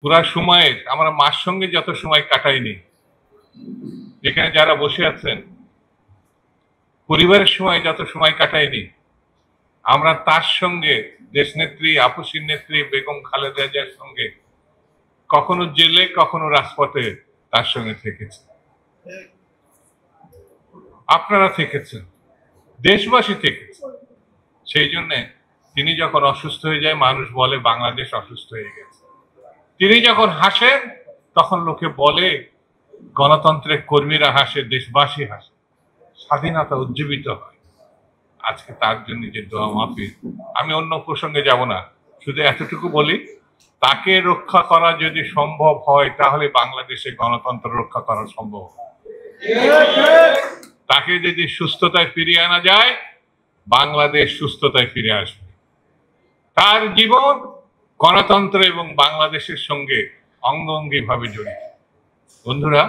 পুরা সময়ের আমরা মার সঙ্গে যত সময় কাটাইনি, এখানে যারা বসে আছেন পরিবারের সময় যত সময় কাটাইনি, আমরা তার সঙ্গে দেশনেত্রী আপসীর নেত্রী বেগম খালেদা জিয়ার সঙ্গে কখনো জেলে কখনো রাজপথে তার সঙ্গে থেকেছি। আপনারা থেকেছেন, দেশবাসী থেকেছে। সেই জন্য তিনি যখন অসুস্থ হয়ে যায় মানুষ বলে বাংলাদেশ অসুস্থ হয়ে গেছে। তিনি যখন হাসেন তখন লোকে বলে গণতন্ত্রের কর্মীরা হাসে, দেশবাসী হাসে, স্বাধীনতা উজ্জীবিত হয়। আজকে তার জন্য যে দোয়া মাহফিল, আমি অন্য প্রসঙ্গে যাব না, শুধু এতটুকু বলি, তাকে রক্ষা করা যদি সম্ভব হয় তাহলে বাংলাদেশে গণতন্ত্র রক্ষা করা সম্ভব। তাকে যদি সুস্থতায় ফিরিয়ে আনা যায়, বাংলাদেশ সুস্থতায় ফিরে আসবে। তার জীবন গণতন্ত্র এবং বাংলাদেশের সঙ্গে অঙ্গাঙ্গি ভাবে জড়িত। বন্ধুরা,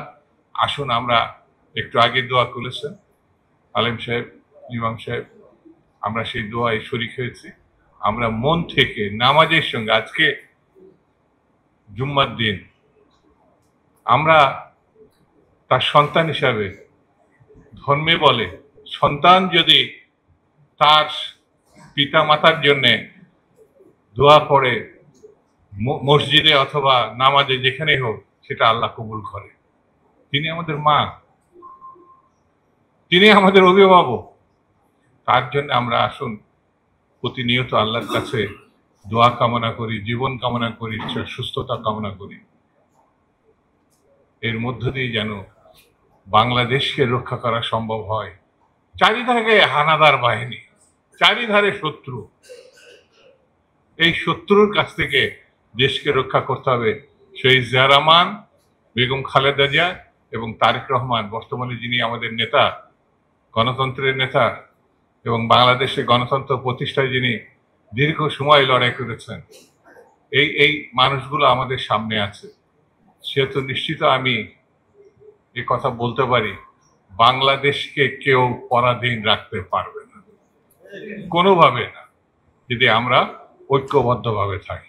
আসুন আমরা একটু আগে দোয়া করেছেন আলেম সাহেব, ইমাম সাহেব, আমরা সেই দোয়ায় শরীক হয়েছি। আমরা মন থেকে নামাজের সঙ্গে, আজকে জুম্মার দিন, আমরা তার সন্তান হিসাবে ধর্মে বলে সন্তান যদি তার পিতা মাতার জন্যে দোয়া পড়ে মসজিদে অথবা নামাজে যেখানেই হোক, সেটা আল্লাহ কবুল করে। তিনি আমাদের মা, তিনি আমাদের অভিভাবক। তার জন্য আমরা আসুন প্রতিনিয়ত আল্লাহর কাছে দোয়া কামনা করি, জীবন কামনা করি, সুস্থতা কামনা করি। এর মধ্য দিয়ে যেন বাংলাদেশকে রক্ষা করা সম্ভব হয়। চারিধারে হানাদার বাহিনী, চারিধারে শত্রু। এই শত্রুর কাছ থেকে দেশকে রক্ষা করতে হবে। শহীদ জিয়া রহমান, বেগম খালেদা জিয়া এবং তারেক রহমান, বর্তমানে যিনি আমাদের নেতা, গণতন্ত্রের নেতা এবং বাংলাদেশে গণতন্ত্র প্রতিষ্ঠায় যিনি দীর্ঘ সময় লড়াই করেছেন, এই মানুষগুলো আমাদের সামনে আছে। সেহেতু নিশ্চিত আমি এ কথা বলতে পারি, বাংলাদেশকে কেউ পরাধীন রাখতে পারবে না, কোনোভাবে না, যদি আমরা ঐক্যবদ্ধভাবে থাকি।